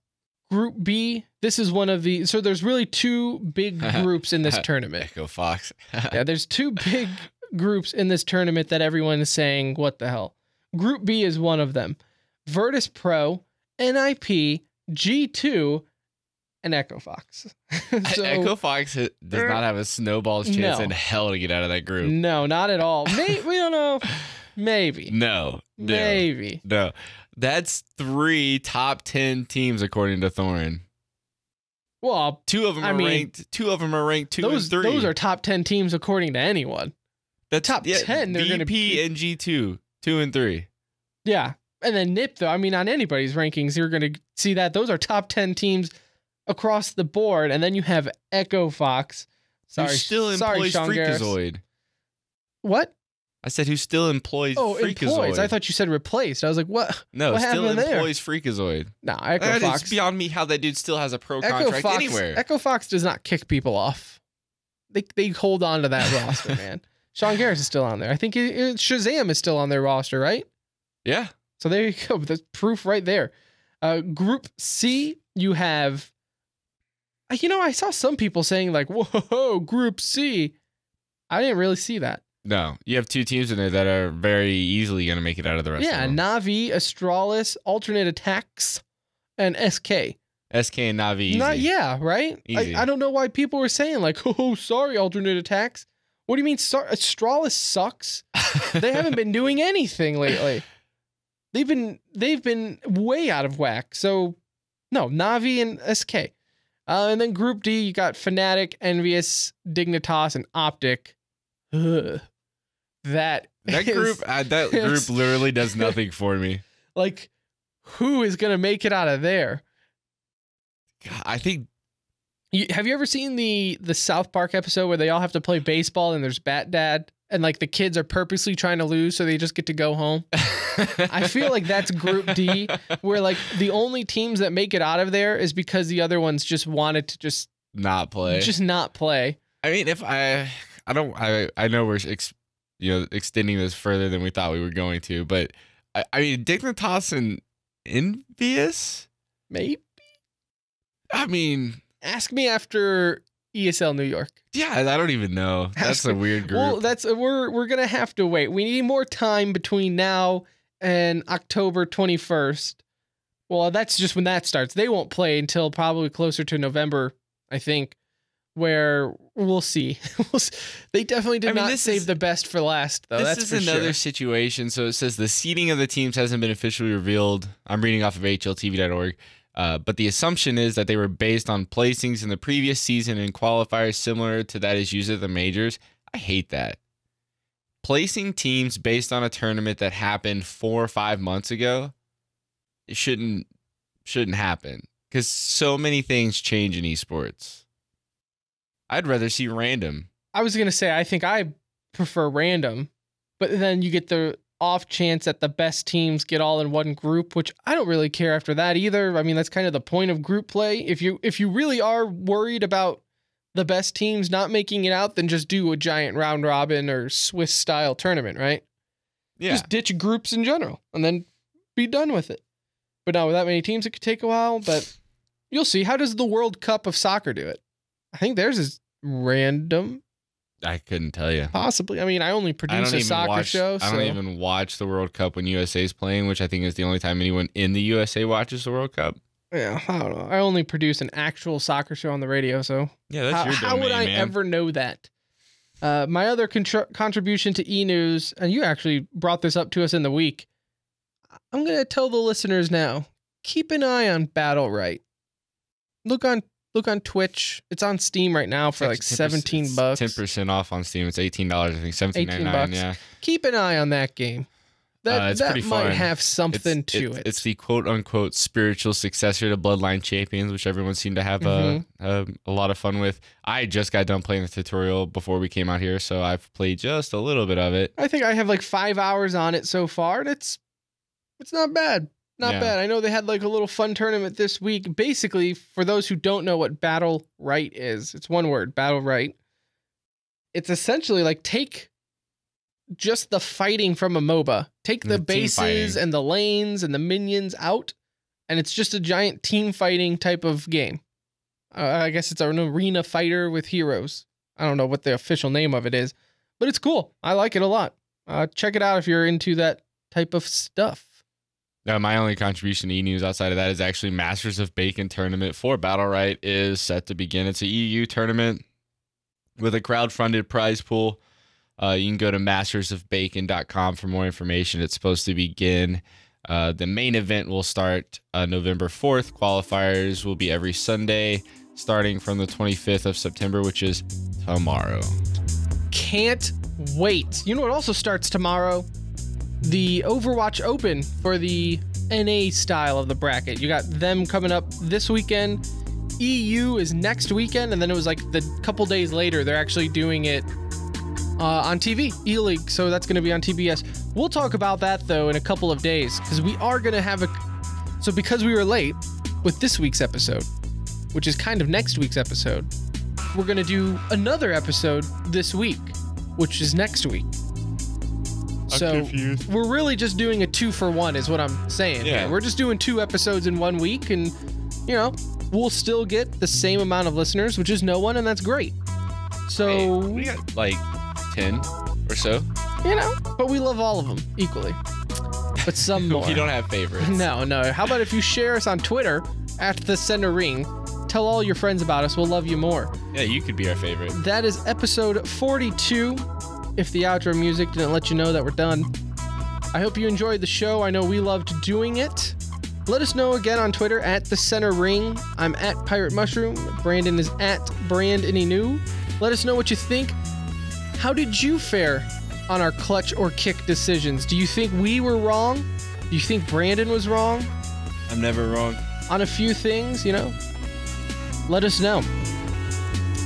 Group B, this is one of the... So there's really two big groups in this tournament. Echo Fox. Yeah, there's two big groups in this tournament that everyone is saying, what the hell? Group B is one of them. Virtus Pro, NIP, G2, and Echo Fox. So, Echo Fox does not have a snowball's chance in hell to get out of that group. No, not at all. We don't know. Maybe. No. Maybe. No. That's 3 top 10 teams according to Thorin. Well, two of them are ranked 2 and 3. Those are top 10 teams according to anyone. The top 10 they're going to be and G2, 2 and 3. Yeah. And then NIP though, I mean on anybody's rankings you're going to see that those are top 10 teams across the board, and then you have Echo Fox. Who still employs Freakazoid. What? I said who still employs Freakazoid. Employs. I thought you said replaced. I was like, what? No, what still employs there? Freakazoid. No, Echo Fox. It's beyond me how that dude still has a pro contract anywhere. Echo Fox does not kick people off. They hold on to that roster, man. Sean Garris is still on there. I think Shazam is still on their roster, right? Yeah. So there you go. That's proof right there. Group C, you have... I saw some people saying like, whoa, Group C. I didn't really see that. No, you have 2 teams in there that are very easily going to make it out of the rest of them. Yeah, Na'Vi, Astralis, Alternate Attacks, and SK. SK and Na'Vi, easy. Yeah, right? Easy. I don't know why people were saying like, oh, sorry, Alternate Attacks. What do you mean? Astralis sucks? They haven't been doing anything lately. They've been way out of whack. So, no, Na'Vi and SK. And then Group D, you got Fnatic, Envious, Dignitas, and Optic. Ugh. That group literally does nothing for me. Like, who is gonna make it out of there? God, I think. Have you ever seen the South Park episode where they all have to play baseball and there's Bat Dad and like the kids are purposely trying to lose so they just get to go home? I feel like that's Group D, where like the only teams that make it out of there is because the other ones just wanted to just not play. I mean, if I know we're extending this further than we thought we were going to, but I mean, Dignitas and Envious, maybe. I mean, ask me after ESL New York. Yeah, I don't even know. That's a weird group. Well, we're gonna have to wait. We need more time between now and October 21st. Well, that's just when that starts. They won't play until probably closer to November, I think. Where we'll see. They definitely did not save the best for last, though. This is another situation. So it says the seeding of the teams hasn't been officially revealed. I'm reading off of hltv.org. But the assumption is that they were based on placings in the previous season and qualifiers similar to that is used at the majors. I hate that. Placing teams based on a tournament that happened 4 or 5 months ago, it shouldn't happen because so many things change in esports. I'd rather see random. I was going to say, I think I prefer random, but then you get the off chance that the best teams get all in one group, which I don't really care after that either. I mean, that's kind of the point of group play. If you really are worried about the best teams not making it out, then just do a giant round robin or Swiss style tournament, right? Yeah. Just ditch groups in general and then be done with it. But now with that many teams, it could take a while, but you'll see. How does the World Cup of soccer do it? I think theirs is random. I couldn't tell you. Possibly. I mean, I only produce a soccer show. I don't even watch the World Cup when USA is playing, which I think is the only time anyone in the USA watches the World Cup. Yeah, I don't know. I only produce an actual soccer show on the radio, so yeah, that's your domain, how would I ever know that? My other contribution to E-News, and you actually brought this up to us in the week. I'm going to tell the listeners now, keep an eye on Battle Right. Look on Twitch. It's on Steam right now for like $17. 10% off on Steam. It's $18, I think. $17.99. Yeah. Keep an eye on that game. That might fun. have something to it. It's the quote unquote spiritual successor to Bloodline Champions, which everyone seemed to have a lot of fun with. I just got done playing the tutorial before we came out here, so I've played just a little bit of it. I think I have like 5 hours on it so far, and it's not bad. Not bad. I know they had like a little fun tournament this week. Basically, for those who don't know what Battle Right is, it's one word, Battle Right. It's essentially like take just the fighting from a MOBA. Take the bases and the lanes and the minions out, and it's just a giant team fighting type of game. I guess it's an arena fighter with heroes. I don't know what the official name of it is, but it's cool. I like it a lot. Check it out if you're into that type of stuff. My only contribution to E-News outside of that is actually Masters of Bacon tournament for Battle Right is set to begin. It's a EU tournament with a crowd-funded prize pool. You can go to mastersofbacon.com for more information. It's supposed to begin. The main event will start November 4th. Qualifiers will be every Sunday, starting from the 25th of September, which is tomorrow. Can't wait. You know what also starts tomorrow? The Overwatch Open for the NA style of the bracket. You got them coming up this weekend. EU is next weekend, and then it was like the couple days later, they're actually doing it on TV, E-League, so that's going to be on TBS. We'll talk about that, though, in a couple of days, because we are going to have so because we were late with this week's episode, which is kind of next week's episode, we're going to do another episode this week, which is next week. So we're really just doing a 2-for-1 is what I'm saying. Yeah. We're just doing 2 episodes in 1 week, and, you know, we'll still get the same amount of listeners, which is no one, and that's great. So we got like 10 or so. You know, but we love all of them equally. But some more. We don't have favorites. No. How about if you share us on Twitter at The Center Ring? Tell all your friends about us. We'll love you more. Yeah, you could be our favorite. That is episode 42. If the outro music didn't let you know that we're done. I hope you enjoyed the show. I know we loved doing it. Let us know again on Twitter at The Center Ring. I'm at Pirate Mushroom. Brandon is at BrandAnyNew. Let us know what you think. How did you fare on our clutch or kick decisions? Do you think we were wrong? Do you think Brandon was wrong? I'm never wrong. On a few things, you know? Let us know.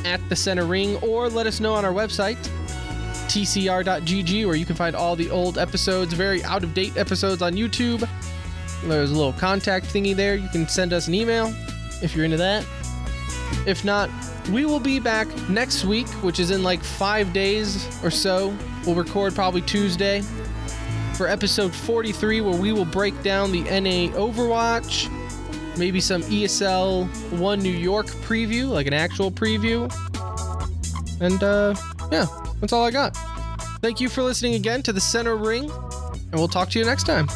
At The Center Ring, or let us know on our website, tcr.gg, where you can find all the old episodes, very out-of-date episodes on YouTube. There's a little contact thingy there. You can send us an email if you're into that. If not, we will be back next week, which is in like 5 days or so. We'll record probably Tuesday for episode 43, where we will break down the NA Overwatch, maybe some ESL 1 New York preview, like an actual preview. And yeah, that's all I got. Thank you for listening again to The Center Ring, and we'll talk to you next time.